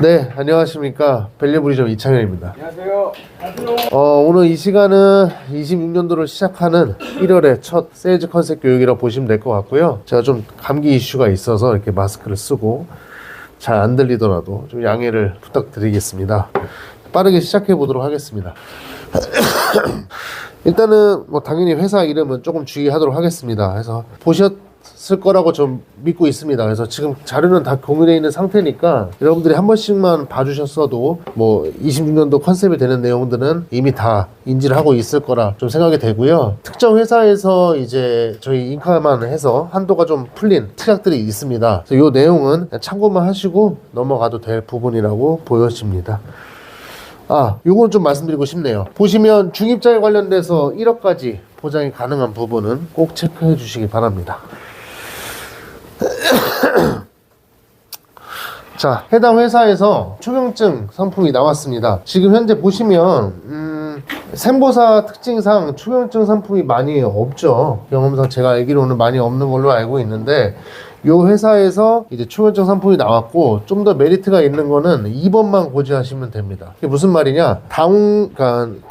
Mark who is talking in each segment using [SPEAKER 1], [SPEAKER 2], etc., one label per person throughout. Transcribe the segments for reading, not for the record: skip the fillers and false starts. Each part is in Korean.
[SPEAKER 1] 네, 안녕하십니까. 밸류브리점 이창현입니다.
[SPEAKER 2] 안녕하세요.
[SPEAKER 1] 오늘 이 시간은 26년도를 시작하는 1월의 첫 세일즈 컨셉 교육이라고 보시면 될 것 같고요. 제가 좀 감기 이슈가 있어서 이렇게 마스크를 쓰고 잘 안 들리더라도 좀 양해를 부탁드리겠습니다. 빠르게 시작해 보도록 하겠습니다. 일단은 뭐 당연히 회사 이름은 조금 주의하도록 하겠습니다. 그래서 보셨을 거라고 좀 믿고 있습니다. 그래서 지금 자료는 다 공유되어 있는 상태니까 여러분들이 한 번씩만 봐주셨어도 뭐 26년도 컨셉이 되는 내용들은 이미 다 인지를 하고 있을 거라 좀 생각이 되고요. 특정 회사에서 이제 저희 인카만 해서 한도가 좀 풀린 특약들이 있습니다. 그래서 이 내용은 참고만 하시고 넘어가도 될 부분이라고 보여집니다. 요건 좀 말씀드리고 싶네요. 보시면 중입자에 관련돼서 1억까지 보장이 가능한 부분은 꼭 체크해 주시기 바랍니다. 자, 해당 회사에서 초경증 상품이 나왔습니다. 지금 현재 보시면 샘보사 특징상 초경증 상품이 많이 없죠. 경험상 제가 알기로는 많이 없는 걸로 알고 있는데 이 회사에서 이제 초경증 상품이 나왔고 좀 더 메리트가 있는 거는 2번만 고지하시면 됩니다. 이게 무슨 말이냐? 통원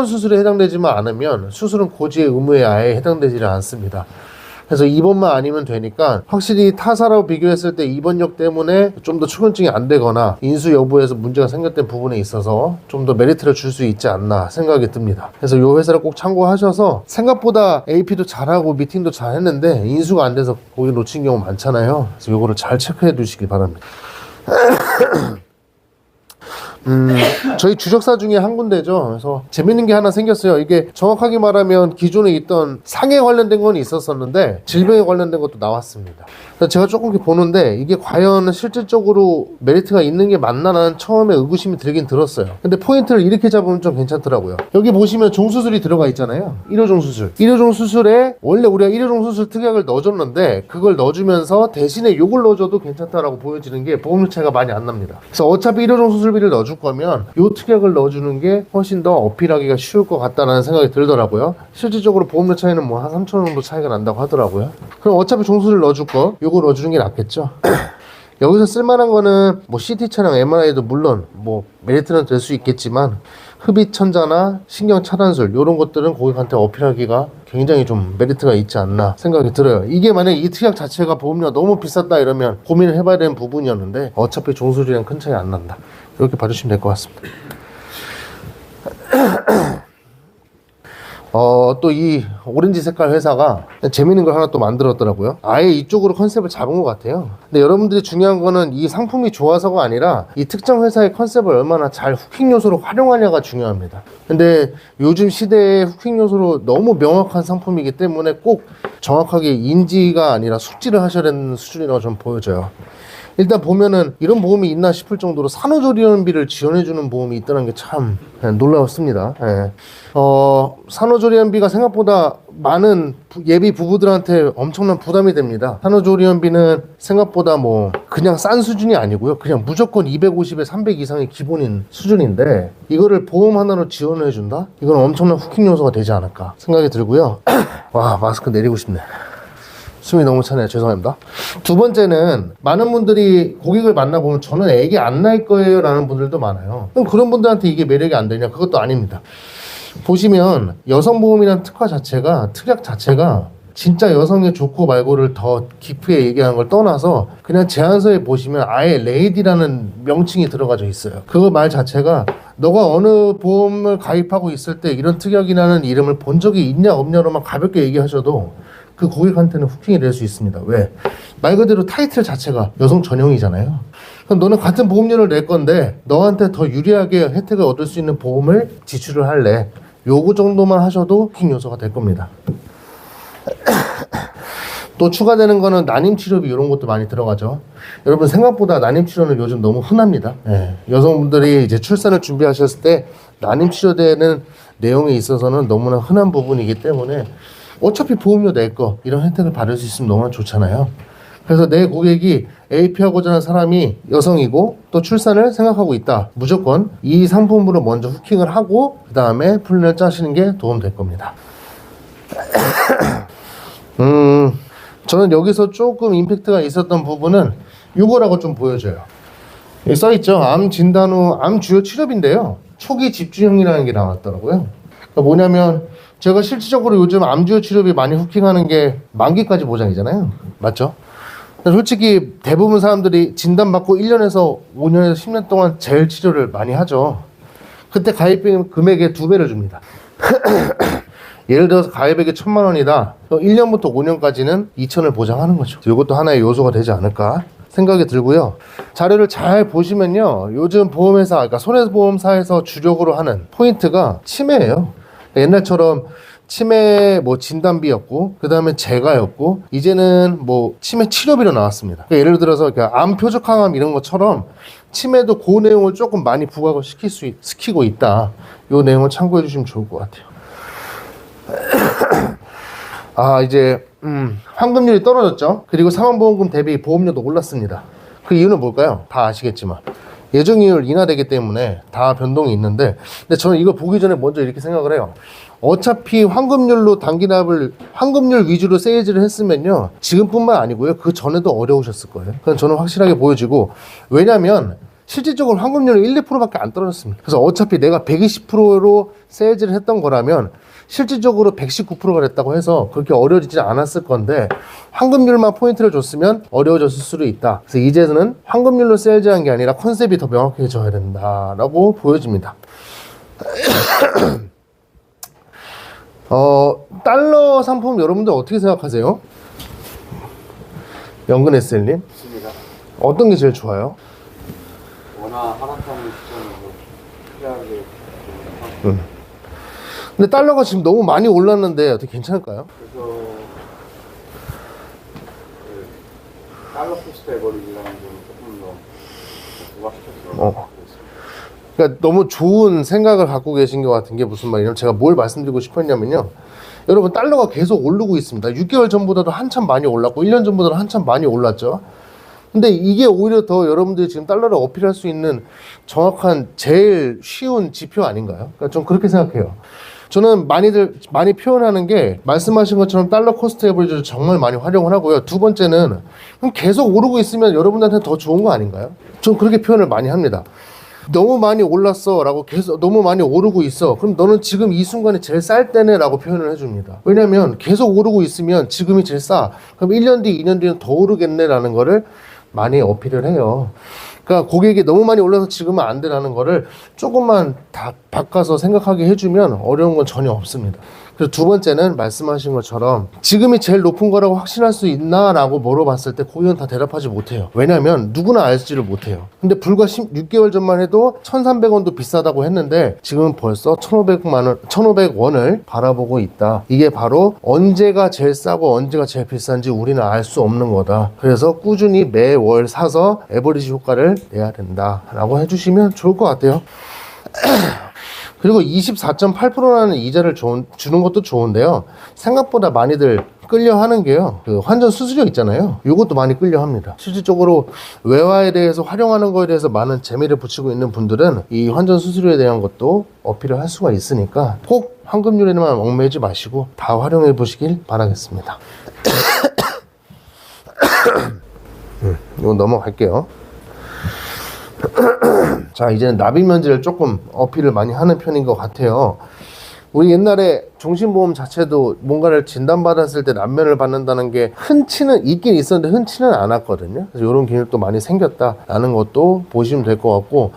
[SPEAKER 1] 수술에 해당되지만 않으면 수술은 고지의 의무에 아예 해당되지는 않습니다. 그래서 2번만 아니면 되니까 확실히 타사라고 비교했을 때 2번역 때문에 좀 더 초경증이 안 되거나 인수 여부에서 문제가 생겼던 부분에 있어서 좀 더 메리트를 줄 수 있지 않나 생각이 듭니다. 그래서 이 회사를 꼭 참고하셔서 생각보다 AP도 잘하고 미팅도 잘 했는데 인수가 안 돼서 고객 놓친 경우 많잖아요. 그래서 이거를 잘 체크해 두시기 바랍니다. 저희 주적사 중에 한 군데죠. 그래서 재밌는 게 하나 생겼어요. 이게 정확하게 말하면 기존에 있던 상해 관련된 건 있었었는데 질병에 관련된 것도 나왔습니다. 그래서 제가 조금 이렇게 보는데 이게 과연 실질적으로 메리트가 있는 게 맞나라는 처음에 의구심이 들긴 들었어요. 근데 포인트를 이렇게 잡으면 좀 괜찮더라고요. 여기 보시면 종수술이 들어가 있잖아요. 1호종 수술. 1호종 수술에 원래 우리가 1호종 수술 특약을 넣어줬는데 그걸 넣어주면서 대신에 요걸 넣어줘도 괜찮다라고 보여지는 게 보험료 차이가 많이 안 납니다. 그래서 어차피 1호종 수술비를 넣어줄 거면 요 특약을 넣어주는 게 훨씬 더 어필하기가 쉬울 것 같다는 생각이 들더라고요. 실질적으로 보험료 차이는 뭐 한 3,000원 정도 차이가 난다고 하더라고요. 그럼 어차피 종수를 넣어줄 거 요거 넣어주는 게 낫겠죠. 여기서 쓸만한 거는 뭐 CT차랑 MRI도 물론 뭐 메리트는 될 수 있겠지만 흡입천자나 신경차단술 이런 것들은 고객한테 어필하기가 굉장히 좀 메리트가 있지 않나 생각이 들어요. 이게 만약에 이 특약 자체가 보험료가 너무 비쌌다 이러면 고민을 해봐야 되는 부분이었는데 어차피 종수술이랑 큰 차이 안 난다. 이렇게 봐주시면 될 것 같습니다. 또 이 오렌지 색깔 회사가 재밌는 걸 하나 또 만들었더라고요. 아예 이쪽으로 컨셉을 잡은 것 같아요. 근데 여러분들이 중요한 거는 이 상품이 좋아서가 아니라 이 특정 회사의 컨셉을 얼마나 잘 후킹 요소로 활용하냐가 중요합니다. 근데 요즘 시대에 후킹 요소로 너무 명확한 상품이기 때문에 꼭 정확하게 인지가 아니라 숙지를 하셔야 되는 수준이라고 좀 보여져요. 일단 보면은 이런 보험이 있나 싶을 정도로 산후조리원비를 지원해주는 보험이 있다는 게 참 놀라웠습니다. 예. 산후조리원비가 생각보다 많은 예비 부부들한테 엄청난 부담이 됩니다. 산후조리원비는 생각보다 뭐 그냥 싼 수준이 아니고요. 그냥 무조건 250에 300 이상의 기본인 수준인데 이거를 보험 하나로 지원을 해준다? 이건 엄청난 후킹 요소가 되지 않을까 생각이 들고요. 와, 마스크 내리고 싶네. 숨이 너무 차네요. 죄송합니다. 두 번째는 많은 분들이 고객을 만나보면 저는 애기 안 낳을 거예요 라는 분들도 많아요. 그럼 그런 분들한테 이게 매력이 안 되냐? 그것도 아닙니다. 보시면 여성보험이라는 특약 자체가 진짜 여성의 좋고 말고를 더 깊게 얘기하는 걸 떠나서 그냥 제안서에 보시면 아예 레이디라는 명칭이 들어가져 있어요. 그 말 자체가 너가 어느 보험을 가입하고 있을 때 이런 특약이라는 이름을 본 적이 있냐 없냐로만 가볍게 얘기하셔도 그 고객한테는 후킹이 될 수 있습니다. 왜? 말 그대로 타이틀 자체가 여성 전용이잖아요. 그럼 너는 같은 보험료를 낼 건데 너한테 더 유리하게 혜택을 얻을 수 있는 보험을 지출을 할래. 요거 정도만 하셔도 후킹 요소가 될 겁니다. 또 추가되는 거는 난임치료비 이런 것도 많이 들어가죠. 여러분 생각보다 난임치료는 요즘 너무 흔합니다. 여성분들이 이제 출산을 준비하셨을 때 난임치료되는 내용에 있어서는 너무나 흔한 부분이기 때문에 어차피 보험료 낼 거 이런 혜택을 받을 수 있으면 너무나 좋잖아요. 그래서 내 고객이 AP하고자 하는 사람이 여성이고 또 출산을 생각하고 있다. 무조건 이 상품으로 먼저 후킹을 하고 그 다음에 플랜을 짜시는 게 도움 될 겁니다. 저는 여기서 조금 임팩트가 있었던 부분은 요거라고 좀 보여줘요. 여기 써있죠. 암 진단 후 암 주요 치료비인데요, 초기 집중형이라는 게 나왔더라고요. 그러니까 뭐냐면 제가 실질적으로 요즘 암 주요 치료비 많이 후킹하는 게 만기까지 보장이잖아요. 맞죠? 솔직히 대부분 사람들이 진단받고 1년에서 5년에서 10년 동안 재일 치료를 많이 하죠. 그때 가입비 금액의 2배를 줍니다. 예를 들어서 가입액이 1,000만 원이다. 1년부터 5년까지는 2,000을 보장하는 거죠. 이것도 하나의 요소가 되지 않을까 생각이 들고요. 자료를 잘 보시면요, 요즘 보험회사, 그러니까 손해보험사에서 주력으로 하는 포인트가 치매예요. 옛날처럼 치매 뭐 진단비였고, 그 다음에 재가였고, 이제는 뭐 치매 치료비로 나왔습니다. 그러니까 예를 들어서 암 표적항암 이런 것처럼 치매도 그 내용을 조금 많이 부각을 시키고 있다. 이 내용을 참고해 주시면 좋을 것 같아요. 이제 환급률이 떨어졌죠. 그리고 사망보험금 대비 보험료도 올랐습니다. 그 이유는 뭘까요? 다 아시겠지만 예정이율 인하되기 때문에 다 변동이 있는데, 근데 저는 이거 보기 전에 먼저 이렇게 생각을 해요. 어차피 환급률로 환급률 위주로 세일즈를 했으면요, 지금뿐만 아니고요, 그 전에도 어려우셨을 거예요. 그건 저는 확실하게 보여지고, 왜냐면 실질적으로 환급률은 1, 2%밖에 안 떨어졌습니다. 그래서 어차피 내가 120%로 세일즈를 했던 거라면 실질적으로 119%가 됐다고 해서 그렇게 어려워지지 않았을 건데, 환급률만 포인트를 줬으면 어려워졌을 수도 있다. 그래서 이제는 환급률로 세일즈한 게 아니라 컨셉이 더 명확해져야 된다라고 보여집니다. 달러 상품 여러분들 어떻게 생각하세요? 연근 SL님? 어떤 게 제일 좋아요?
[SPEAKER 2] 워낙 하락하는 시점에서 특이하게
[SPEAKER 1] 근데 달러가 지금 너무 많이 올랐는데 어떻게 괜찮을까요?
[SPEAKER 2] 그래서 달러 코스트 에버리지라는 걸 조금 더 부각시켜서
[SPEAKER 1] 그러니까 너무 좋은 생각을 갖고 계신 것 같은 게 무슨 말이냐면, 제가 뭘 말씀드리고 싶었냐면요, 여러분 달러가 계속 오르고 있습니다. 6개월 전보다도 한참 많이 올랐고 1년 전보다도 한참 많이 올랐죠. 근데 이게 오히려 더 여러분들이 지금 달러를 어필할 수 있는 정확한 제일 쉬운 지표 아닌가요? 그러니까 좀 그렇게 생각해요. 저는 많이 표현하는 게, 말씀하신 것처럼 달러 코스트 에버리지를 정말 많이 활용을 하고요. 두 번째는 그럼 계속 오르고 있으면 여러분들한테 더 좋은 거 아닌가요? 전 그렇게 표현을 많이 합니다. 너무 많이 올랐어 라고, 계속 너무 많이 오르고 있어, 그럼 너는 지금 이 순간이 제일 쌀 때네 라고 표현을 해줍니다. 왜냐면 계속 오르고 있으면 지금이 제일 싸, 그럼 1년 뒤 2년 뒤는 더 오르겠네 라는 거를 많이 어필을 해요. 그러니까 고객이 너무 많이 올라서 지금은 안 되라는 거를 조금만 다 바꿔서 생각하게 해주면 어려운 건 전혀 없습니다. 그리고 두 번째는 말씀하신 것처럼 지금이 제일 높은 거라고 확신할 수 있나 라고 물어봤을 때 고객은 다 대답하지 못해요. 왜냐면 누구나 알지를 못해요. 근데 불과 6개월 전만 해도 1,300원도 비싸다고 했는데 지금은 벌써 1,500원을 바라보고 있다. 이게 바로 언제가 제일 싸고 언제가 제일 비싼지 우리는 알 수 없는 거다. 그래서 꾸준히 매월 사서 에버리지 효과를 내야 된다 라고 해주시면 좋을 것 같아요. 그리고 24.8%라는 이자를 주는 것도 좋은데요, 생각보다 많이들 끌려하는 게요, 그 환전 수수료 있잖아요. 이것도 많이 끌려합니다. 실질적으로 외화에 대해서 활용하는 거에 대해서 많은 재미를 붙이고 있는 분들은 이 환전 수수료에 대한 것도 어필을 할 수가 있으니까 꼭 환급률에만 얽매이지 마시고 다 활용해 보시길 바라겠습니다. 이거 넘어갈게요. 자, 이제는 납입 면제를 조금 어필을 많이 하는 편인 것 같아요. 우리 옛날에 종신보험 자체도 뭔가를 진단받았을 때 납면을 받는다는 게 흔치는 있긴 있었는데 흔치는 않았거든요. 그래서 이런 기능도 많이 생겼다라는 것도 보시면 될 것 같고,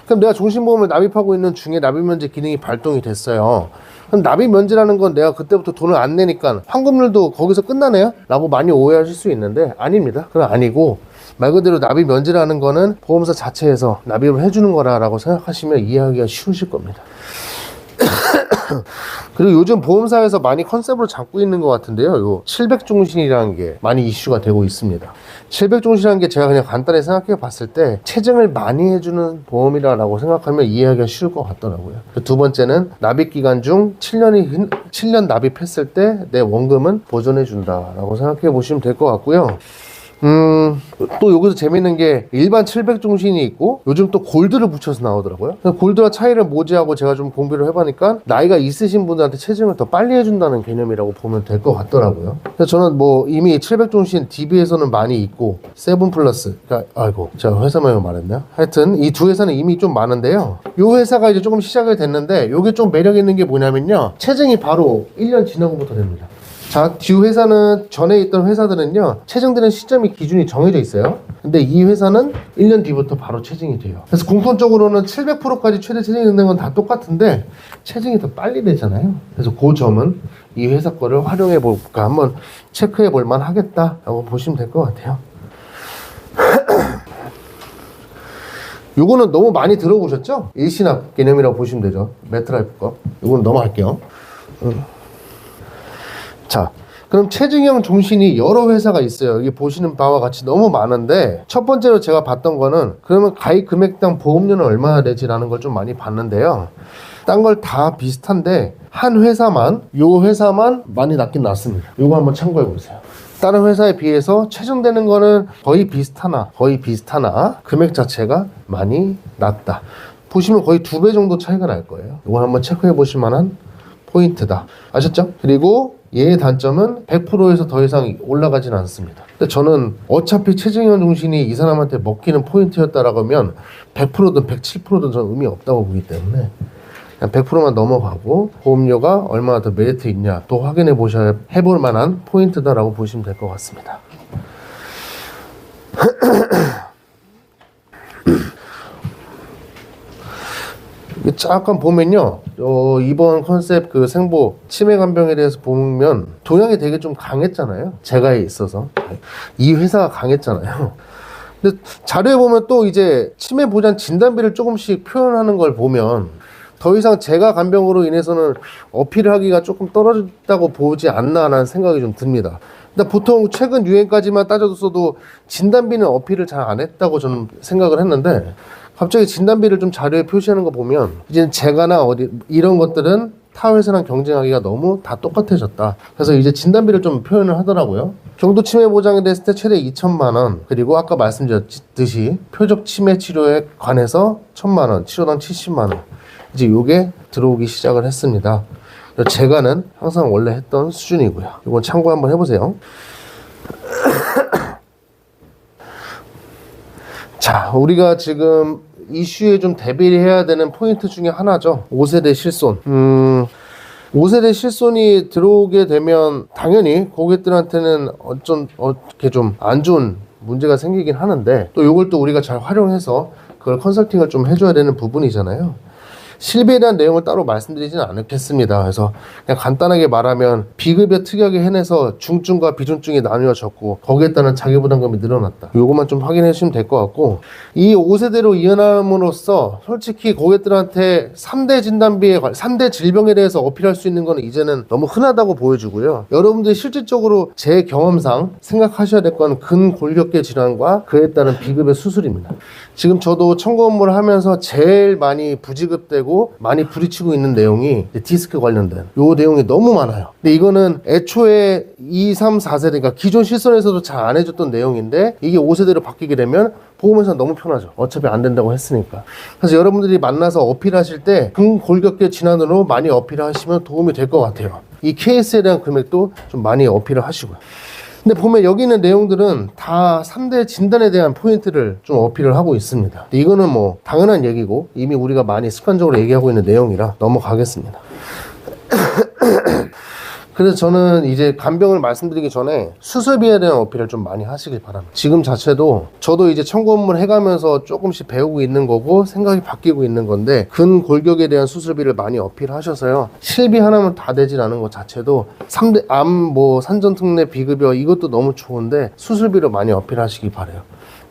[SPEAKER 1] 그럼 내가 종신보험을 납입하고 있는 중에 납입 면제 기능이 발동이 됐어요. 그럼 납입 면제라는 건 내가 그때부터 돈을 안 내니까 환급률도 거기서 끝나네요? 라고 많이 오해하실 수 있는데 아닙니다. 그건 아니고, 말 그대로 납입 면제라는 거는 보험사 자체에서 납입을 해주는 거라고 생각하시면 이해하기가 쉬우실 겁니다. 그리고 요즘 보험사에서 많이 컨셉으로 잡고 있는 것 같은데요, 요 700종신이라는 게 많이 이슈가 되고 있습니다. 700종신이라는 게 제가 그냥 간단히 생각해 봤을 때 체증을 많이 해주는 보험이라고 생각하면 이해하기가 쉬울 것 같더라고요. 두 번째는 납입 기간 중 7년 납입했을 때 내 원금은 보존해 준다라고 생각해 보시면 될 것 같고요. 또 여기서 재밌는 게 일반 700 중신이 있고 요즘 또 골드를 붙여서 나오더라고요. 골드와 차이를 모지하고 제가 좀 공부를 해보니까 나이가 있으신 분들한테 체증을 더 빨리 해준다는 개념이라고 보면 될 것 같더라고요. 그래서 저는 뭐 이미 700 중신 DB에서는 많이 있고 세븐 플러스, 그러니까 아이고 제가 회사명을 말했네요. 하여튼 이 두 회사는 이미 좀 많은데요. 이 회사가 이제 조금 시작이 됐는데 요게 좀 매력 있는 게 뭐냐면요, 체증이 바로 1년 지나고부터 됩니다. 자, 듀 회사는 전에 있던 회사들은요, 체증되는 시점이 기준이 정해져 있어요. 근데 이 회사는 1년 뒤부터 바로 체증이 돼요. 그래서 공통적으로는 700%까지 최대 체증이 되는 건 다 똑같은데 체증이 더 빨리 되잖아요. 그래서 그 점은 이 회사 거를 활용해 볼까, 한번 체크해 볼 만 하겠다라고 보시면 될 것 같아요. 요거는 너무 많이 들어보셨죠? 일시납 개념이라고 보시면 되죠. 매트라이프 거. 요거는 넘어갈게요. 자, 그럼 체증형 종신이 여러 회사가 있어요. 여기 보시는 바와 같이 너무 많은데, 첫 번째로 제가 봤던 거는 그러면 가입 금액당 보험료는 얼마나 되지라는 걸 좀 많이 봤는데요. 딴 걸 다 비슷한데 한 회사만, 요 회사만 많이 낮긴 낮습니다. 요거 한번 참고해 보세요. 다른 회사에 비해서 체증되는 거는 거의 비슷하나 금액 자체가 많이 낮다. 보시면 거의 2배 정도 차이가 날 거예요. 이걸 한번 체크해 보실 만한 포인트다. 아셨죠? 그리고 얘의 단점은 100%에서 더 이상 올라가진 않습니다. 근데 저는 어차피 체증형 중신이 이 사람한테 먹히는 포인트였다라고 하면 100%든 107%든 저는 의미 없다고 보기 때문에 그냥 100%만 넘어가고 보험료가 얼마나 더 메리트 있냐 또 확인해 보셔야 해볼 만한 포인트다라고 보시면 될 것 같습니다. 잠깐 보면요, 이번 컨셉 그 생보 치매 간병에 대해서 보면 동향이 되게 좀 강했잖아요. 제가에 있어서 이 회사가 강했잖아요. 근데 자료에 보면 또 이제 치매 보장 진단비를 조금씩 표현하는 걸 보면 더 이상 제가 간병으로 인해서는 어필을 하기가 조금 떨어졌다고 보지 않나라는 생각이 좀 듭니다. 근데 보통 최근 유행까지만 따져도 진단비는 어필을 잘 안 했다고 저는 생각을 했는데, 갑자기 진단비를 좀 자료에 표시하는 거 보면 이제 제가나 어디 이런 것들은 타 회사랑 경쟁하기가 너무 다 똑같아졌다. 그래서 이제 진단비를 좀 표현을 하더라고요. 경도 치매 보장에 대했을 때 최대 2천만 원, 그리고 아까 말씀드렸듯이 표적 치매 치료에 관해서 1,000만 원, 치료당 70만 원. 이제 요게 들어오기 시작을 했습니다. 제가는 항상 원래 했던 수준이고요. 이건 참고 한번 해보세요. 자, 우리가 지금 이슈에 좀 대비를 해야 되는 포인트 중에 하나죠. 5세대 실손. 5세대 실손이 들어오게 되면 당연히 고객들한테는 어떻게 좀 안 좋은 문제가 생기긴 하는데, 또 이걸 또 우리가 잘 활용해서 그걸 컨설팅을 좀 해줘야 되는 부분이잖아요. 실비에 대한 내용을 따로 말씀드리지는 않겠습니다. 그래서 그냥 간단하게 말하면 비급여 특약에 해내서 중증과 비중증이 나뉘어졌고 거기에 따른 자기부담금이 늘어났다. 요것만 좀 확인해 주시면 될 것 같고, 이 5세대로 이어남으로써 솔직히 고객들한테 3대 진단비에 3대 질병에 대해서 어필할 수 있는 거는 이제는 너무 흔하다고 보여지고요. 여러분들이 실질적으로 제 경험상 생각하셔야 될 건 근골격계 질환과 그에 따른 비급여 수술입니다. 지금 저도 청구 업무를 하면서 제일 많이 부지급되고 많이 부딪히고 있는 내용이 디스크 관련된 요 내용이 너무 많아요. 근데 이거는 애초에 2, 3, 4세대, 그러니까 기존 실손에서도 잘 안 해줬던 내용인데 이게 5세대로 바뀌게 되면 보험회사 너무 편하죠. 어차피 안 된다고 했으니까. 그래서 여러분들이 만나서 어필하실 때 근골격계 질환으로 많이 어필하시면 도움이 될 것 같아요. 이 케이스에 대한 금액도 좀 많이 어필을 하시고요. 근데 보면 여기 있는 내용들은 다 3대 진단에 대한 포인트를 좀 어필을 하고 있습니다. 이거는 뭐 당연한 얘기고 이미 우리가 많이 습관적으로 얘기하고 있는 내용이라 넘어가겠습니다. 그래서 저는 이제 간병을 말씀드리기 전에 수술비에 대한 어필을 좀 많이 하시길 바랍니다. 지금 자체도 저도 이제 청구 업무를 해가면서 조금씩 배우고 있는 거고 생각이 바뀌고 있는 건데, 근골격에 대한 수술비를 많이 어필하셔서요, 실비 하나면 다 되질 않은 것 자체도 3대 암, 뭐 산전특례 비급여 이것도 너무 좋은데 수술비로 많이 어필하시기 바래요.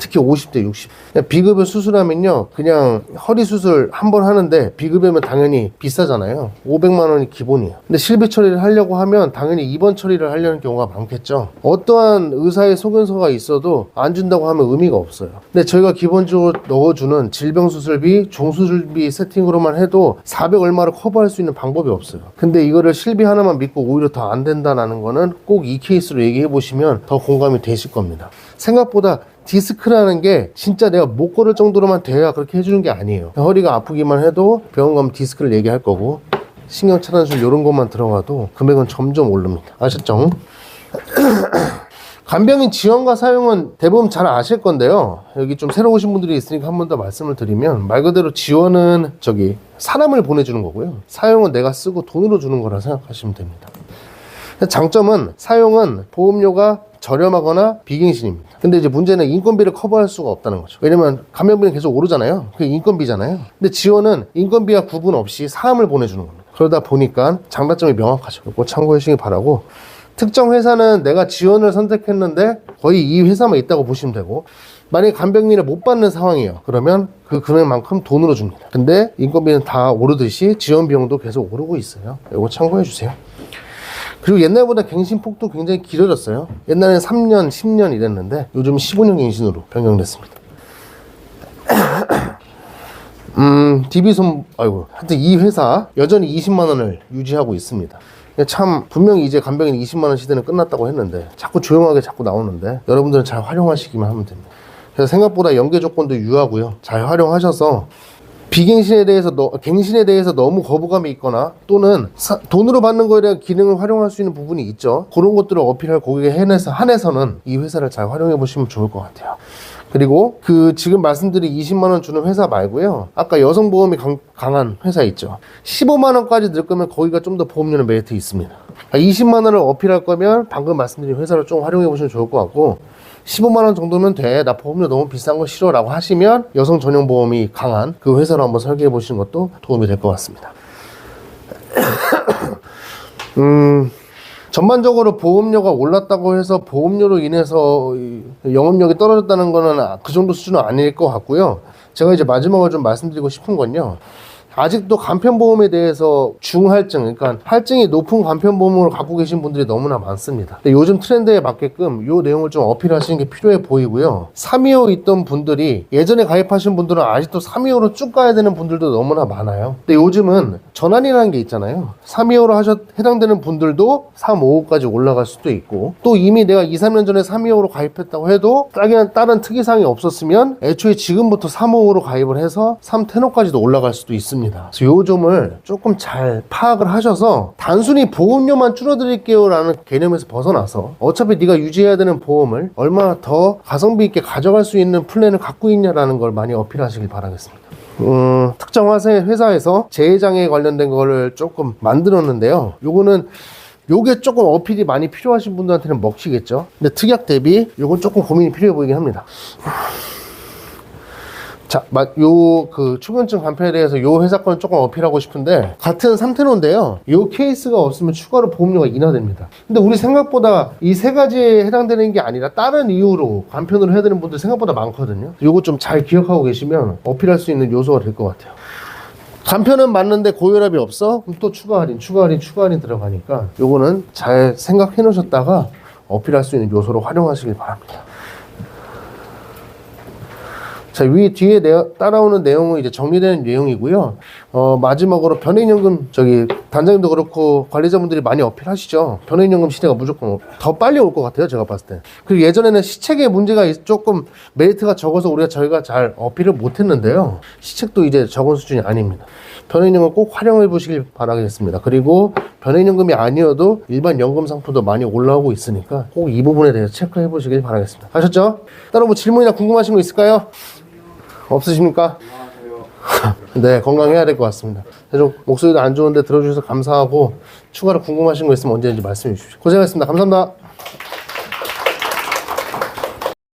[SPEAKER 1] 특히 50대 60 비급여 수술하면요 그냥 허리 수술 한 번 하는데 비급여면 당연히 비싸잖아요. 500만 원이 기본이에요. 근데 실비 처리를 하려고 하면 당연히 입원 처리를 하려는 경우가 많겠죠. 어떠한 의사의 소견서가 있어도 안 준다고 하면 의미가 없어요. 근데 저희가 기본적으로 넣어주는 질병수술비 종수술비 세팅으로만 해도 400 얼마를 커버할 수 있는 방법이 없어요. 근데 이거를 실비 하나만 믿고 오히려 더 안 된다는 거는 꼭 이 케이스로 얘기해 보시면 더 공감이 되실 겁니다. 생각보다 디스크라는 게 진짜 내가 못 걸을 정도로만 돼야 그렇게 해주는 게 아니에요. 허리가 아프기만 해도 병원 가면 디스크를 얘기할 거고 신경 차단술 이런 것만 들어가도 금액은 점점 오릅니다. 아셨죠? 간병인 지원과 사용은 대부분 잘 아실 건데요. 여기 좀 새로 오신 분들이 있으니까 한 번 더 말씀을 드리면 말 그대로 지원은 사람을 보내주는 거고요. 사용은 내가 쓰고 돈으로 주는 거라 생각하시면 됩니다. 장점은 사용은 보험료가 저렴하거나 비갱신입니다. 근데 이제 문제는 인건비를 커버할 수가 없다는 거죠. 왜냐면 간병비는 계속 오르잖아요. 그게 인건비잖아요. 근데 지원은 인건비와 구분 없이 사람을 보내주는 겁니다. 그러다 보니까 장단점이 명확하죠. 이거 참고해 주시기 바라고. 특정 회사는 내가 지원을 선택했는데 거의 이 회사만 있다고 보시면 되고, 만약에 간병인을 못 받는 상황이에요. 그러면 그 금액만큼 돈으로 줍니다. 근데 인건비는 다 오르듯이 지원 비용도 계속 오르고 있어요. 이거 참고해 주세요. 그리고 옛날보다 갱신폭도 굉장히 길어졌어요. 옛날에는 3년, 10년 이랬는데 요즘 15년 갱신으로 변경됐습니다. 하여튼 이 회사 여전히 20만 원을 유지하고 있습니다. 참 분명히 이제 간병인 20만 원 시대는 끝났다고 했는데 자꾸 조용하게 자꾸 나오는데 여러분들은 잘 활용하시기만 하면 됩니다. 그래서 생각보다 연계 조건도 유하고요. 잘 활용하셔서 비갱신에 대해서 갱신에 대해서 너무 거부감이 있거나 또는 돈으로 받는 거에 대한 기능을 활용할 수 있는 부분이 있죠. 그런 것들을 어필할 고객에 한해서는 이 회사를 잘 활용해 보시면 좋을 것 같아요. 그리고 지금 말씀드린 20만 원 주는 회사 말고요. 아까 여성보험이 강한 회사 있죠. 15만 원까지 늘 거면 거기가 좀 더 보험료는 메리트 있습니다. 20만 원을 어필할 거면 방금 말씀드린 회사를 좀 활용해 보시면 좋을 것 같고, 15만 원 정도면 돼. 나 보험료 너무 비싼 거 싫어 라고 하시면 여성 전용 보험이 강한 그 회사로 한번 설계해 보시는 것도 도움이 될 것 같습니다. 전반적으로 보험료가 올랐다고 해서 보험료로 인해서 영업력이 떨어졌다는 거는 그 정도 수준은 아닐 것 같고요. 제가 이제 마지막으로 좀 말씀드리고 싶은 건요. 아직도 간편보험에 대해서 중할증, 그러니까 할증이 높은 간편보험을 갖고 계신 분들이 너무나 많습니다. 근데 요즘 트렌드에 맞게끔 이 내용을 좀 어필하시는 게 필요해 보이고요. 325 있던 분들이 예전에 가입하신 분들은 아직도 325로 쭉 가야 되는 분들도 너무나 많아요. 근데 요즘은 전환이라는 게 있잖아요. 325로 해당되는 분들도 355까지 올라갈 수도 있고, 또 이미 내가 2, 3년 전에 325로 가입했다고 해도 다른 특이사항이 없었으면 애초에 지금부터 355로 가입을 해서 310까지도 올라갈 수도 있습니다. 그래서 요 점을 조금 잘 파악을 하셔서 단순히 보험료만 줄여드릴게요 라는 개념에서 벗어나서 어차피 네가 유지해야 되는 보험을 얼마나 더 가성비 있게 가져갈 수 있는 플랜을 갖고 있냐라는 걸 많이 어필하시길 바라겠습니다. 특정 회사에서 재해장에 관련된 거를 조금 만들었는데요. 요게 조금 어필이 많이 필요하신 분들한테는 먹히겠죠. 근데 특약 대비 요건 조금 고민이 필요해 보이긴 합니다. 자, 추근증 간편에 대해서 요 회사 거는 조금 어필하고 싶은데, 같은 3테노인데요. 요 케이스가 없으면 추가로 보험료가 인하됩니다. 근데 우리 생각보다 이 세 가지에 해당되는 게 아니라 다른 이유로 간편으로 해야 되는 분들 생각보다 많거든요. 요거 좀 잘 기억하고 계시면 어필할 수 있는 요소가 될 것 같아요. 간편은 맞는데 고혈압이 없어? 그럼 또 추가 할인 들어가니까 요거는 잘 생각해 놓으셨다가 어필할 수 있는 요소로 활용하시길 바랍니다. 자, 뒤에 따라오는 내용은 이제 정리되는 내용이고요. 마지막으로 변액연금, 단장님도 그렇고 관리자분들이 많이 어필하시죠. 변액연금 시대가 무조건 더 빨리 올 것 같아요, 제가 봤을 때. 그리고 예전에는 시책에 문제가 조금 메리트가 적어서 저희가 잘 어필을 못 했는데요. 시책도 이제 적은 수준이 아닙니다. 변액연금 꼭 활용해 보시길 바라겠습니다. 그리고 변액연금이 아니어도 일반 연금 상품도 많이 올라오고 있으니까 꼭 이 부분에 대해서 체크해 보시길 바라겠습니다. 아셨죠? 따로 뭐 질문이나 궁금하신 거 있을까요? 없으십니까? 네, 건강해야 될 것 같습니다. 좀 목소리도 안 좋은데 들어주셔서 감사하고 추가로 궁금하신 거 있으면 언제든지 말씀해 주십시오. 고생하셨습니다. 감사합니다.